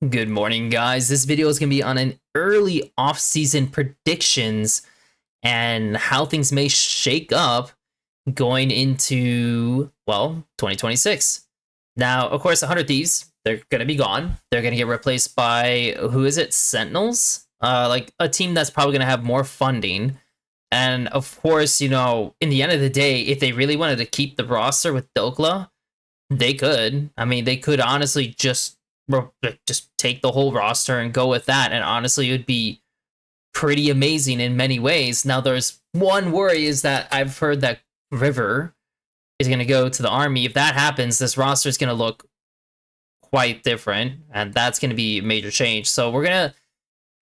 Good morning, guys. This video is going to be on an early off-season predictions and how things may shake up going into, well, 2026. Now, of course, the 100 Thieves, they're going to be gone. They're going to get replaced by, who is it, Sentinels? Like a team that's probably going to have more funding. And of course, in the end of the day, if they really wanted to keep the roster with Dokla, they could. I mean, they could honestly just take the whole roster and go with that. And honestly, it would be pretty amazing in many ways. Now, there's one worry is that I've heard that River is going to go to the army. If that happens, this roster is going to look quite different, and that's going to be a major change. So we're going to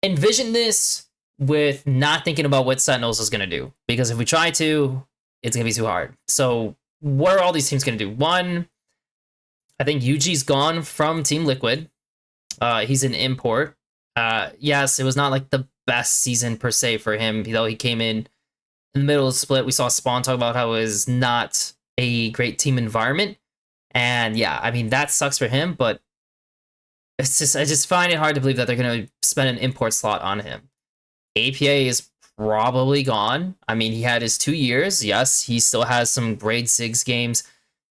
envision this with not thinking about what Sentinels is going to do, because if we try to, it's going to be too hard. So what are all these teams going to do? One, I think Yuji's gone from Team Liquid. He's an import. Yes, it was not like the best season per se for him, though he came in the middle of the split. We saw Spawn talk about how it was not a great team environment. And yeah, I mean, that sucks for him, but I just find it hard to believe that they're going to spend an import slot on him. APA is probably gone. I mean, he had his 2 years. Yes, he still has some grade 6 games.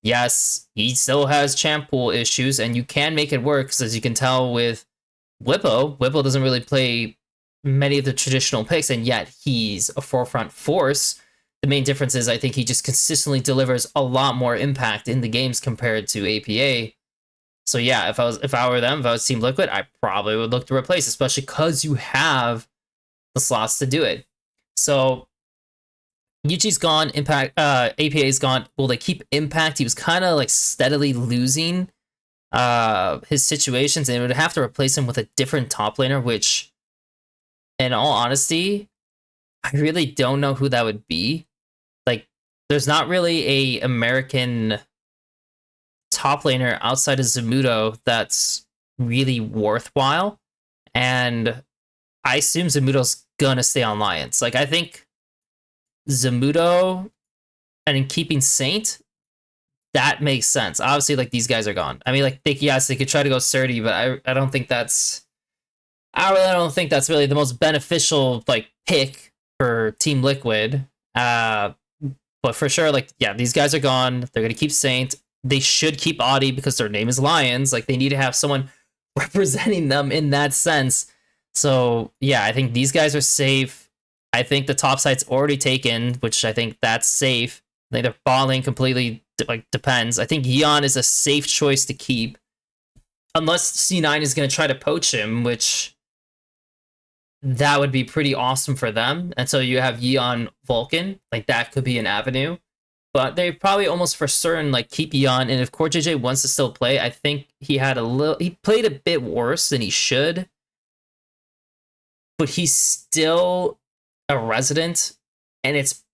Yes, he still has champ pool issues, and you can make it work, because as you can tell with Whippo doesn't really play many of the traditional picks, and yet he's a forefront force. The main difference is I think he just consistently delivers a lot more impact in the games compared to APA. So yeah, if I was Team Liquid, I probably would look to replace, especially because you have the slots to do it. So Yuji's gone, Impact APA's gone. Will they keep Impact? He was kind of like steadily losing his situations, and they would have to replace him with a different top laner, which, in all honesty, I really don't know who that would be. Like, there's not really a American top laner outside of Zamudo that's really worthwhile, and I assume Zamudo's gonna stay on Lions. Like, I think Zamudo and in keeping Saint, that makes sense. Obviously, like, these guys are gone. I mean, like, yes, they could try to go Surdy, but I don't think that's really the most beneficial like pick for Team Liquid. But for sure, like, yeah, these guys are gone. They're gonna keep Saint. They should keep Audi because their name is Lions. Like, they need to have someone representing them in that sense. So yeah, I think these guys are safe. I think the top site's already taken, which I think that's safe. I think their bot lane completely depends. I think Yeon is a safe choice to keep, unless C9 is going to try to poach him, which that would be pretty awesome for them. And so you have Yeon Vulcan, like that could be an avenue. But they probably almost for certain like keep Yeon. And if CoreJJ wants to still play, I think he played a bit worse than he should. But he's still a resident, and it's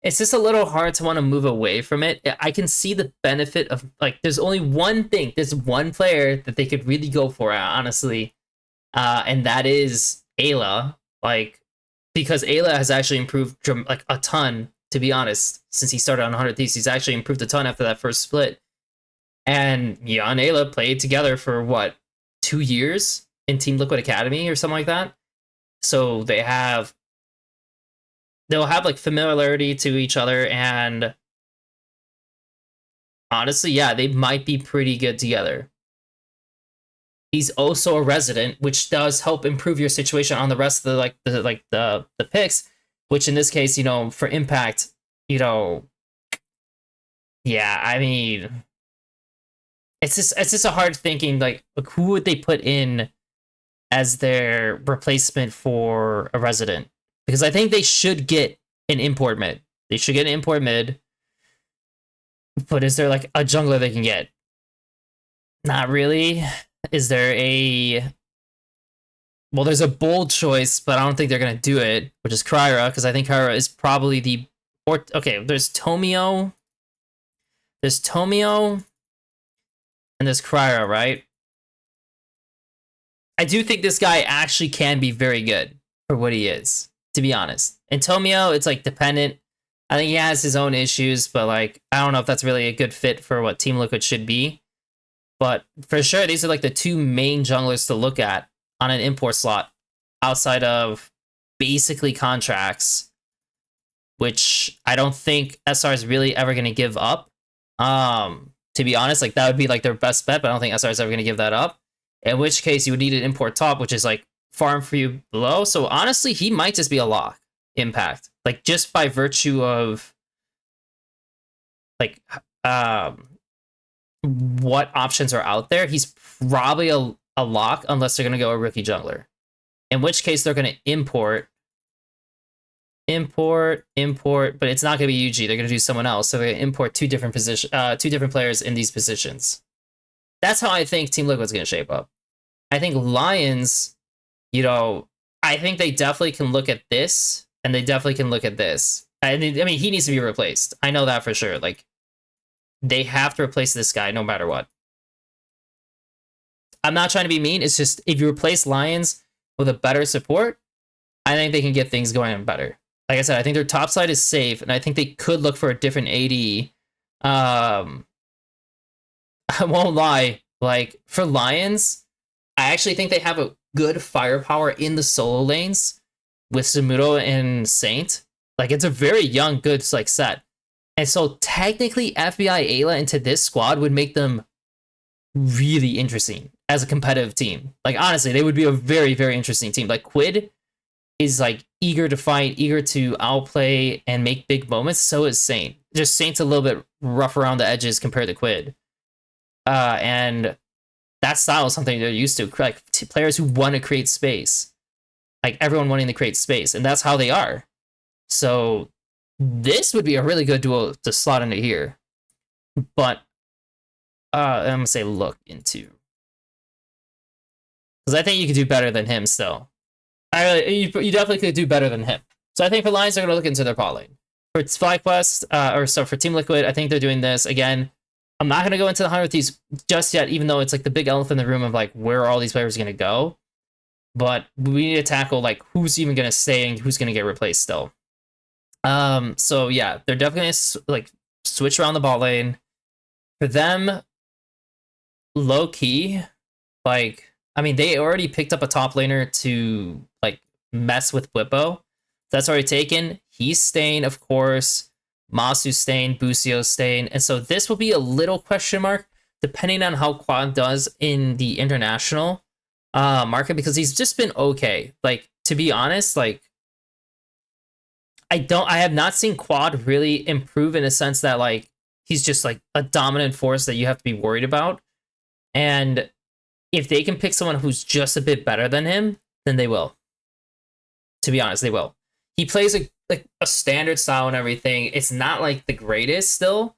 just a little hard to want to move away from it. I can see the benefit of, like, there's only one thing, there's one player that they could really go for, honestly, and that is Ayla. Like, because Ayla has actually improved like a ton, to be honest, since he started on 100 Thieves. He's actually improved a ton after that first split. And Yeon and Ayla played together for what, 2 years in Team Liquid Academy or something like that. So they'll have like familiarity to each other, and honestly, yeah, they might be pretty good together. He's also a resident, which does help improve your situation on the rest of the picks, which in this case, for Impact, yeah, I mean, it's just a hard thinking, like who would they put in as their replacement for a resident? Because I think they should get an import mid. They should get an import mid. But is there like a jungler they can get? Not really. Is there well, there's a bold choice, but I don't think they're gonna do it, which is Kryra, because I think Kryra is probably okay, there's Tomio. There's Tomio and there's Kryra, right? I do think this guy actually can be very good for what he is, to be honest. And Tomio, it's like dependent. I think he has his own issues, but like I don't know if that's really a good fit for what Team Liquid should be. But for sure, these are like the two main junglers to look at on an import slot outside of basically contracts, which I don't think SR is really ever going to give up. To be honest, like that would be like their best bet, but I don't think SR is ever going to give that up. In which case, you would need an import top, which is like farm for you below. So honestly, he might just be a lock impact, like just by virtue of like what options are out there. He's probably a lock unless they're going to go a rookie jungler, in which case they're going to import, but it's not going to be UG. They're going to do someone else. So they're going to import two different players in these positions. That's how I think Team Liquid's going to shape up. I think Lions, I think they definitely can look at this, and they definitely can look at this. I mean, he needs to be replaced. I know that for sure. Like, they have to replace this guy no matter what. I'm not trying to be mean. It's just, if you replace Lions with a better support, I think they can get things going better. Like I said, I think their top side is safe, and I think they could look for a different AD. I won't lie. Like, for Lions, I actually think they have a good firepower in the solo lanes with Zamuro and Saint. Like, it's a very young, good like set. And so technically FBI Ayla into this squad would make them really interesting as a competitive team. Like, honestly, they would be a very, very interesting team. Like, Quid is like eager to fight, eager to outplay and make big moments. So is Saint. Just Saint's a little bit rough around the edges compared to Quid. And that style is something they're used to. Like, players who want to create space. Like, everyone wanting to create space. And that's how they are. So this would be a really good duo to slot into here. But I'm going to say look into. Because I think you could do better than him still. You definitely could do better than him. So I think for Lions, they're going to look into their pot lane. For FlyQuest, for Team Liquid, I think they're doing this. Again, I'm not going to go into the 100 Thieves just yet, even though it's like the big elephant in the room of like where are all these players going to go. But we need to tackle like who's even going to stay and who's going to get replaced still. So yeah, they're definitely going to like switch around the bot lane. For them, low key, like, I mean, they already picked up a top laner to like mess with Whippo. That's already taken. He's staying, of course. Masu's staying, Busio's staying. And so this will be a little question mark depending on how Quad does in the international market, because he's just been okay. Like, to be honest, like, I have not seen Quad really improve in a sense that like he's just like a dominant force that you have to be worried about. And if they can pick someone who's just a bit better than him, then they will. To be honest, they will. He plays a standard style and everything. It's not like the greatest still.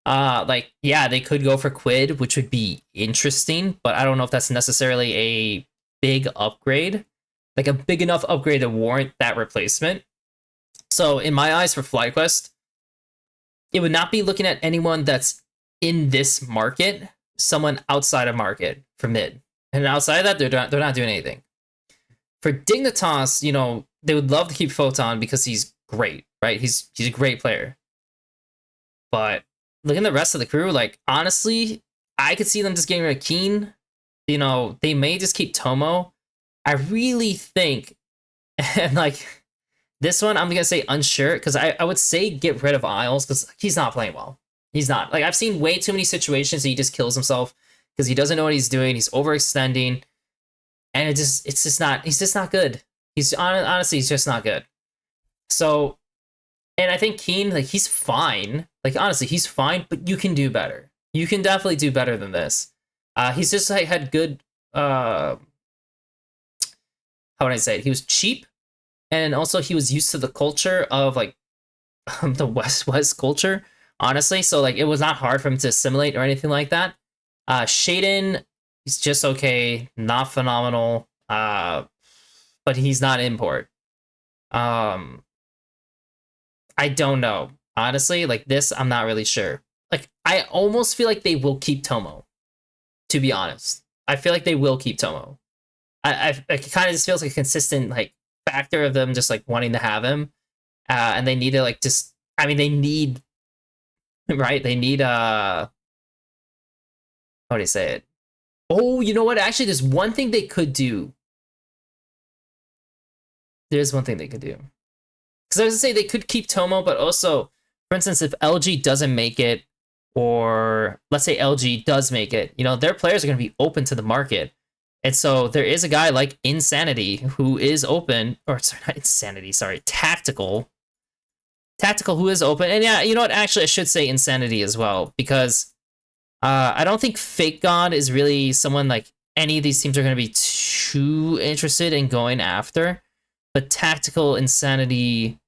Like, yeah, they could go for Quid, which would be interesting, but I don't know if that's necessarily a big upgrade. Like a big enough upgrade to warrant that replacement. So in my eyes for FlyQuest, it would not be looking at anyone that's in this market, someone outside of market for mid. And outside of that, they're not doing anything. For Dignitas, they would love to keep Photon because he's great, right? He's a great player. But looking at the rest of the crew, like, honestly, I could see them just getting rid of Keen. They may just keep Tomo. I really think, and like, this one, I'm going to say unsure, because I would say get rid of Isles, because he's not playing well. He's not. Like, I've seen way too many situations that he just kills himself because he doesn't know what he's doing. He's overextending. And he's just not good. Honestly, he's just not good. So, and I think Keen, like, he's fine. Like, honestly, he's fine, but you can do better. You can definitely do better than this. He's just like had good, how would I say it? He was cheap. And also he was used to the culture of like the West culture, honestly. So like it was not hard for him to assimilate or anything like that. Shaden, he's just okay, not phenomenal. But he's not import. I don't know. Honestly, like this, I'm not really sure. Like, I almost feel like they will keep Tomo, to be honest. I feel like they will keep Tomo. It kind of just feels like a consistent like factor of them just like wanting to have him, and they need to like just. I mean, they need, right? They need how do you say it? Oh, you know what? Actually, there's one thing they could do. There's one thing they could do. Because I was gonna say they could keep Tomo, but also, for instance, if LG doesn't make it, or let's say LG does make it, you know, their players are gonna be open to the market. And so there is a guy like Insanity who is open, or sorry, not Insanity, sorry, Tactical. Tactical who is open. And yeah, you know what? Actually, I should say Insanity as well, because I don't think Fake God is really someone like any of these teams are going to be too interested in going after. But Tactical, Insanity,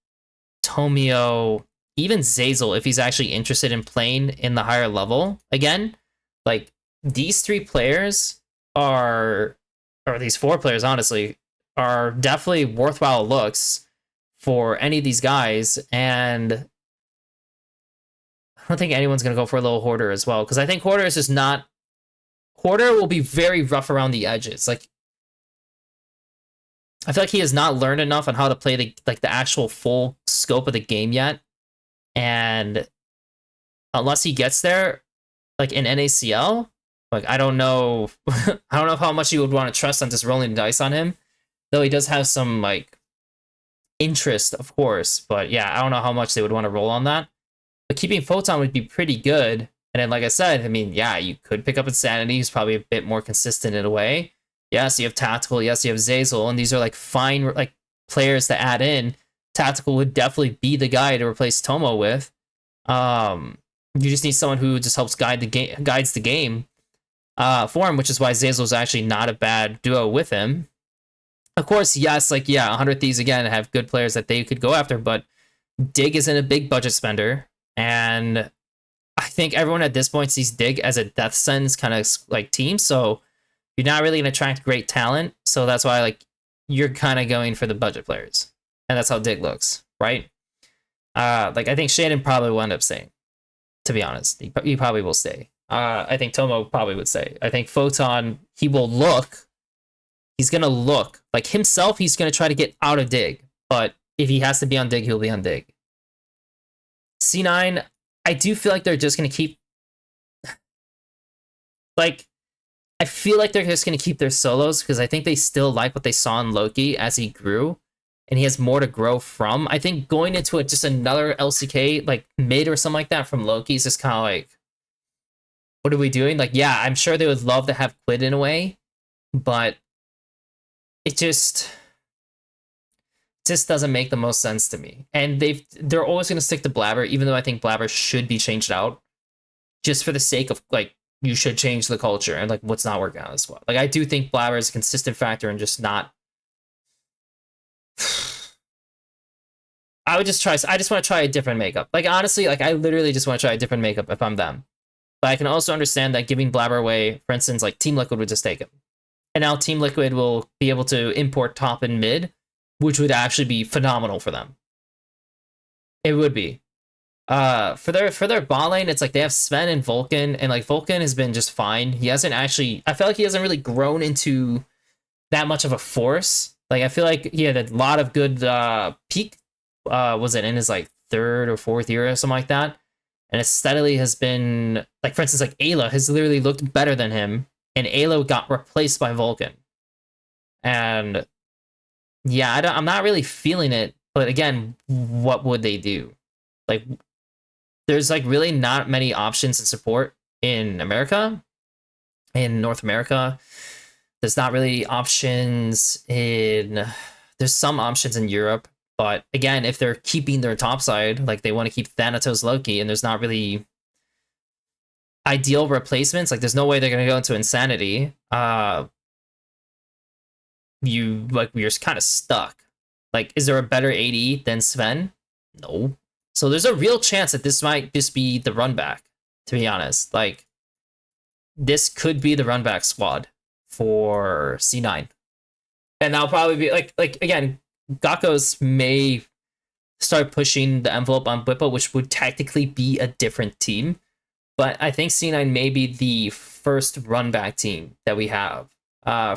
Tomio, even Zazel, if he's actually interested in playing in the higher level again, like these three players are, or these four players, honestly, are definitely worthwhile looks for any of these guys. And I don't think anyone's going to go for a little Hoarder as well, because I think Hoarder is just not. Hoarder will be very rough around the edges. Like, I feel like he has not learned enough on how to play the actual full scope of the game yet. And unless he gets there, like in NACL, like I don't know, I don't know how much you would want to trust on just rolling dice on him. Though he does have some like interest, of course. But yeah, I don't know how much they would want to roll on that. But keeping Photon would be pretty good. And then, like I said, I mean, yeah, you could pick up Insanity, who's probably a bit more consistent in a way. Yes, you have Tactical. Yes, you have Zazel. And these are like fine like players to add in. Tactical would definitely be the guy to replace Tomo with. You just need someone who just helps guides the game for him, which is why Zazel is actually not a bad duo with him. Of course, yes, like yeah, 100 Thieves again have good players that they could go after, but Dig isn't a big budget spender, and I think everyone at this point sees Dig as a death sentence kind of like team. So you're not really gonna attract great talent. So that's why like you're kind of going for the budget players, and that's how Dig looks, right? Like I think Shannon probably will end up staying. To be honest, he probably will stay. I think Tomo probably would stay. I think Photon, he will look. He's gonna look like himself. He's gonna try to get out of Dig, but if he has to be on Dig, he'll be on Dig. C9, I do feel like they're just gonna keep. Like, I feel like they're just gonna keep their solos because I think they still like what they saw in Loki as he grew, and he has more to grow from. I think going into just another LCK like mid or something like that from Loki is just kind of like, what are we doing? Like, yeah, I'm sure they would love to have Quid in a way, but it just doesn't make the most sense to me. And they're always going to stick to Blabber, even though I think Blabber should be changed out, just for the sake of like you should change the culture and like what's not working out as well. Like I do think Blabber is a consistent factor and just not. I would just try. I just want to try a different makeup. Like honestly, like I literally just want to try a different makeup if I'm them. But I can also understand that giving Blabber away, for instance, like Team Liquid would just take him. And now Team Liquid will be able to import top and mid, which would actually be phenomenal for them. It would be. For their bot lane, it's like they have Sven and Vulcan, and like Vulcan has been just fine. He hasn't actually. I feel like he hasn't really grown into that much of a force. Like I feel like he had a lot of good peak. Was it in his like third or fourth year or something like that? And it steadily has been like, for instance, like Ayla has literally looked better than him. And Ayla got replaced by Vulcan. And yeah, I'm not really feeling it. But again, what would they do? Like, there's like really not many options in support in America, in North America. There's not really options in. There's some options in Europe. But again, if they're keeping their top side, like they want to keep Thanatos Loki, and there's not really ideal replacements. Like, there's no way they're gonna go into Insanity. You're kind of stuck. Like, is there a better AD than Sven? No. So there's a real chance that this might just be the run back. To be honest, like this could be the run back squad for C9, and that'll probably be like again, Gakos may start pushing the envelope on Bwipo, which would technically be a different team. But I think C9 may be the first run back team that we have.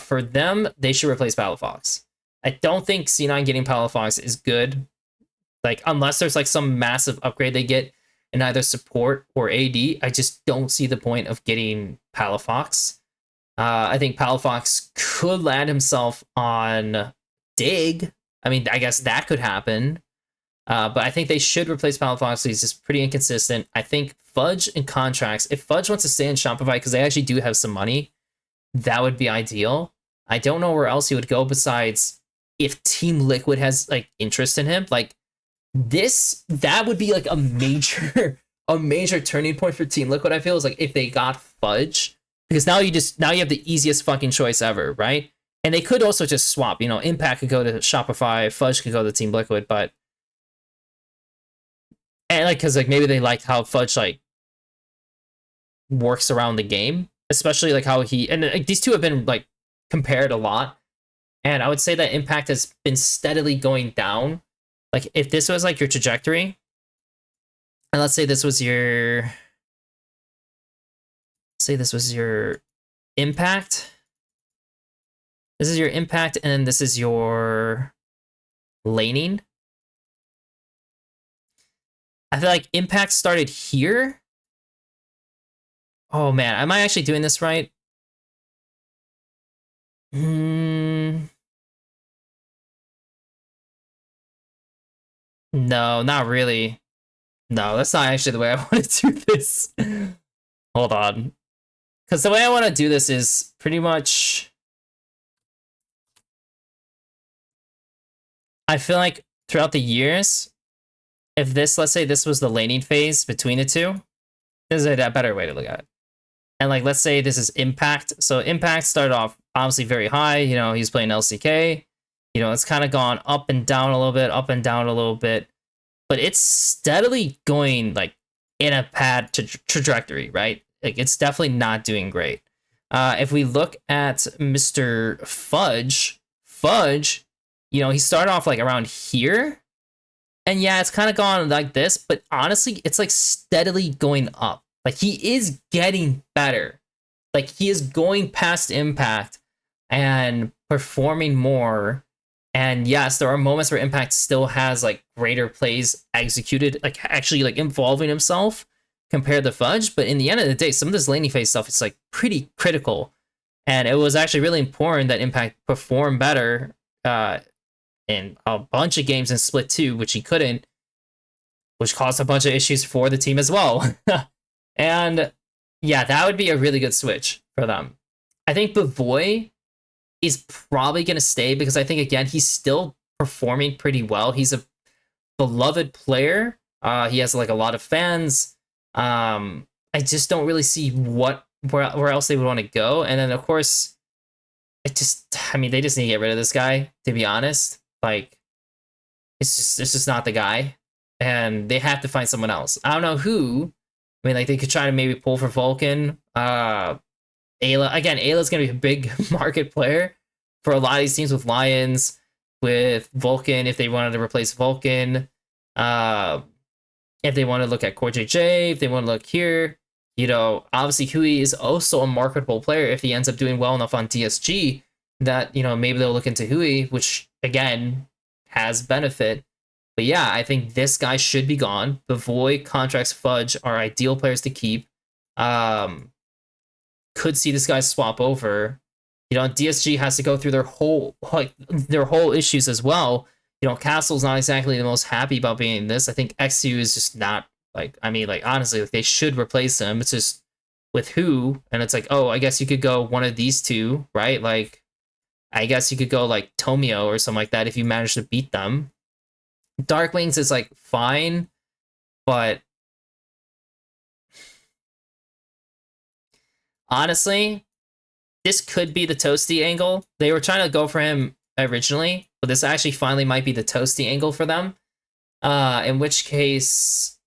For them, they should replace Palafox. I don't think C9 getting Palafox is good. Like, unless there's like some massive upgrade they get in either support or AD, I just don't see the point of getting Palafox. I think Palafox could land himself on Dig. I mean, I guess that could happen. But I think they should replace Palafox. He's just pretty inconsistent. I think Fudge and contracts. If Fudge wants to stay in Shopify, because they actually do have some money, that would be ideal. I don't know where else he would go besides if Team Liquid has like interest in him. Like that would be like a major turning point for Team Liquid. I feel is like if they got Fudge, because now you have the easiest fucking choice ever, right? And they could also just swap. Impact could go to Shopify, Fudge could go to Team Liquid, but and like because like maybe they like how Fudge like works around the game, especially like how he and like, these two have been like compared a lot, and I would say that Impact has been steadily going down. Like if this was like your trajectory, and let's say this was your Impact. This is your Impact, and then this is your laning. I feel like Impact started here. Oh man, am I actually doing this right? No, not really. No, that's not actually the way I want to do this. Hold on. Because the way I want to do this is pretty much... I feel like throughout the years, if this, let's say this was the laning phase between the two, this is a better way to look at it. And like, let's say this is Impact. So Impact started off obviously very high. He's playing LCK. It's kind of gone up and down a little bit, up and down a little bit. But it's steadily going like in a bad trajectory, right? Like it's definitely not doing great. If we look at Mr. Fudge, he started off like around here. And yeah, it's kind of gone like this, but honestly, it's like steadily going up. Like he is getting better. Like he is going past Impact and performing more. And yes, there are moments where Impact still has like greater plays executed, like actually like involving himself compared to Fudge. But in the end of the day, some of this laning phase stuff is like pretty critical. And it was actually really important that Impact perform better in a bunch of games in Split 2, which he couldn't, which caused a bunch of issues for the team as well. And yeah, that would be a really good switch for them. I think Bavoy is probably going to stay because I think, again, he's still performing pretty well. He's a beloved player. He has like a lot of fans. I just don't really see where else they would want to go. And then, of course, they just need to get rid of this guy, to be honest. Like, it's just not the guy. And they have to find someone else. I don't know who. I mean, like, they could try to maybe pull for Vulcan. Ayla. Again, Ayla's going to be a big market player for a lot of these teams with Lions, with Vulcan, if they wanted to replace Vulcan. If they want to look at Core JJ, if they want to look here. Obviously, Hui is also a marketable player if he ends up doing well enough on DSG that, maybe they'll look into Hui, which, again, has benefit. But yeah, I think this guy should be gone. Bavoy, Contracts, Fudge are ideal players to keep. Could see this guy swap over. DSG has to go through their whole issues as well. Castle's not exactly the most happy about being in this. I think XU is just not honestly, like they should replace him. It's just with who, and it's like, oh, I guess you could go one of these two, right? Like, I guess you could go like Tomio or something like that if you manage to beat them. Dark Wings is like fine, but honestly, this could be the Toasty angle. They were trying to go for him originally, but this actually finally might be the Toasty angle for them. In which case,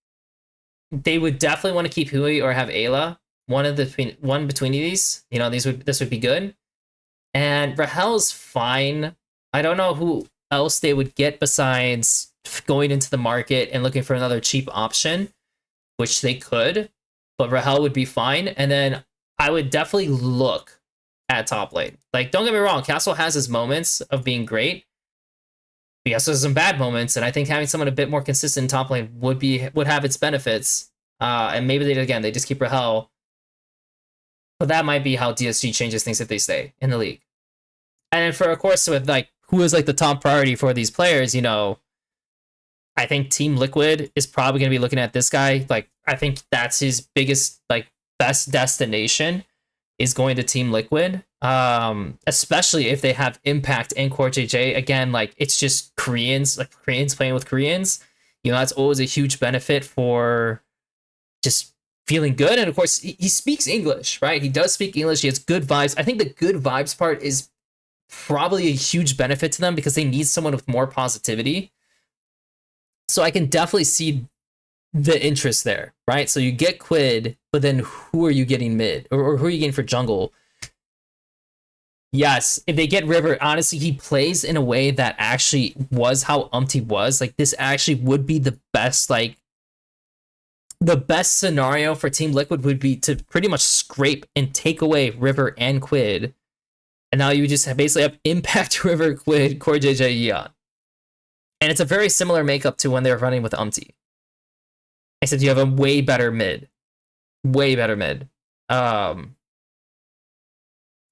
they would definitely want to keep Hui or have Ayla. One between these. This would be good. And Rahel's fine. I don't know who else they would get besides going into the market and looking for another cheap option, which they could, but Rahel would be fine. And then I would definitely look at top lane. Like, don't get me wrong, Castle has his moments of being great. He also has some bad moments, and I think having someone a bit more consistent in top lane would have its benefits. And maybe they just keep Rahel. But that might be how DSG changes things if they stay in the league. And then for, of course, with like who is like the top priority for these players, you know, I think Team Liquid is probably going to be looking at this guy. Like, I think that's his biggest, like, best destination is going to Team Liquid. Especially if they have Impact and Core JJ. Again, like, it's just Koreans, like Koreans playing with Koreans. You know, that's always a huge benefit for just feeling good. And of course, he speaks English, right? He does speak English. He has good vibes. I think the good vibes part is probably a huge benefit to them because they need someone with more positivity. So I can definitely see the interest there, right? So you get Quid, but then who are you getting mid? Or who are you getting for jungle? Yes, if they get River, honestly, he plays in a way that actually was how Umpty was. Like, this actually would be the best, like, the best scenario for Team Liquid would be to pretty much scrape and take away River and Quid. And now you just basically have Impact, River, Quid, Core JJ, Yeon. And it's a very similar makeup to when they were running with Umpty. Except you have a way better mid. Way better mid. And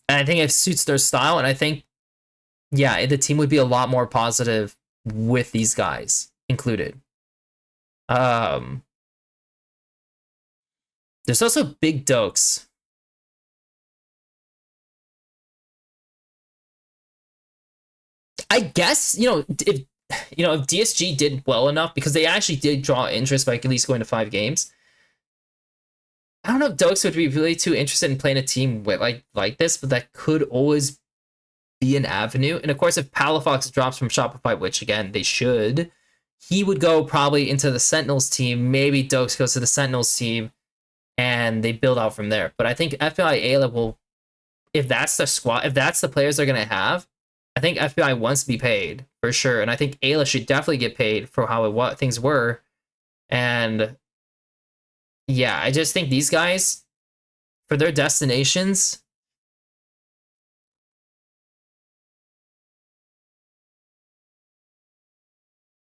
I think it suits their style. And I think, yeah, the team would be a lot more positive with these guys included. There's also Big Dokes. I guess, if DSG did well enough, because they actually did draw interest by at least going to 5 games. I don't know if Dokes would be really too interested in playing a team with like this, but that could always be an avenue. And of course, if Palafox drops from Shopify, which again they should, he would go probably into the Sentinels team. Maybe Dokes goes to the Sentinels team, and they build out from there. But I think FBI Ayla will, if that's the squad, if that's the players they're gonna have, I think FBI wants to be paid for sure, and I think Ayla should definitely get paid for what things were. And yeah, I just think these guys, for their destinations,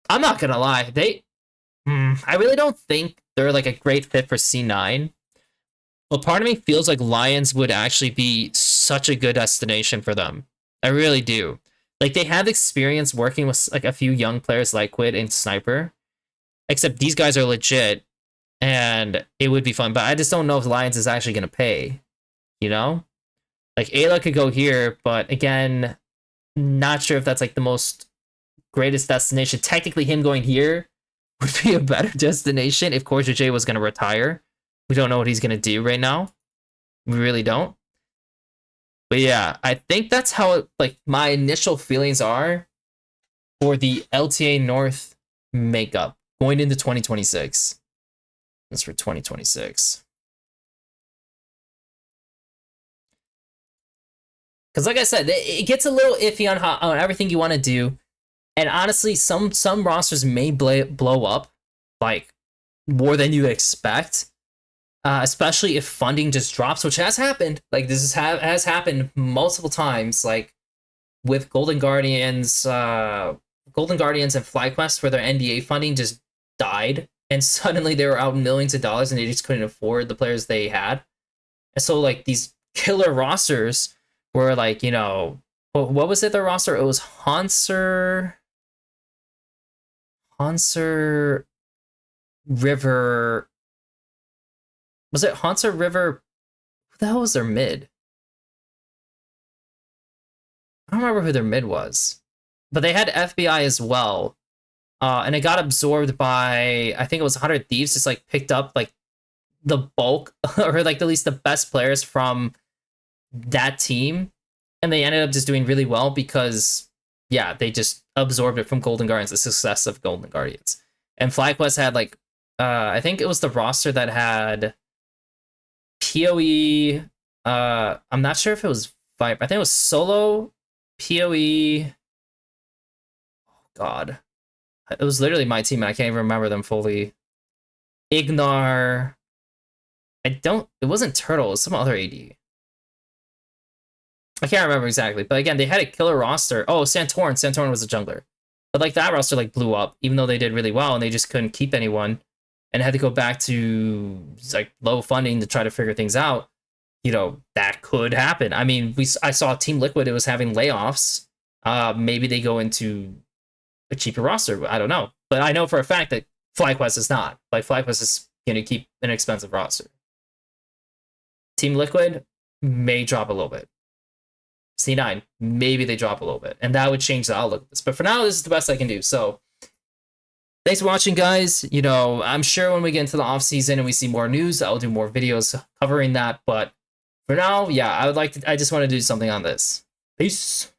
I'm not gonna lie, I really don't think they're like a great fit for C9. But part of me feels like Lions would actually be such a good destination for them. I really do. Like, they have experience working with like a few young players like Quid and Sniper, except these guys are legit, and it would be fun. But I just don't know if Lions is actually gonna pay. You know, like Ayla could go here, but again, not sure if that's like the most greatest destination. Technically, him going here would be a better destination if Core J was gonna retire. We don't know what he's gonna do right now. We really don't. But yeah, I think that's how like my initial feelings are for the LTA North makeup going into 2026. That's for 2026. Because like I said, it gets a little iffy on everything you want to do. And honestly, some rosters may blow up like more than you expect. Especially if funding just drops, which has happened. Like, this has happened multiple times, like with Golden Guardians and FlyQuest, where their NDA funding just died, and suddenly they were out millions of dollars, and they just couldn't afford the players they had. And so, like, these killer rosters were like, what was it? Their roster? It was Hanser, River. Was it Hanser, River? Who the hell was their mid? I don't remember who their mid was. But they had FBI as well. And it got absorbed by, I think it was 100 Thieves, just like picked up like the bulk, or like at least the best players from that team. And they ended up just doing really well because, yeah, they just absorbed it from Golden Guardians, the success of Golden Guardians. And FlyQuest had like, I think it was the roster that had PoE, I'm not sure if it was Viper. I think it was Solo, PoE. Oh god. It was literally my team, and I can't even remember them fully. Ignar. It wasn't Turtle, it was some other AD. I can't remember exactly, but again, they had a killer roster. Oh, Santorin was a jungler. But like that roster like blew up, even though they did really well, and they just couldn't keep anyone and had to go back to like low funding to try to figure things out. you know, that could happen. I mean, I saw Team Liquid, it was having layoffs. Maybe they go into a cheaper roster. I don't know. But I know for a fact that FlyQuest is not. Like, FlyQuest is going to keep an expensive roster. Team Liquid may drop a little bit. C9, maybe they drop a little bit. And that would change the outlook of this. But for now, this is the best I can do. So thanks for watching, guys. You know, I'm sure when we get into the off season and we see more news, I'll do more videos covering that. But for now, yeah, I just want to do something on this. Peace.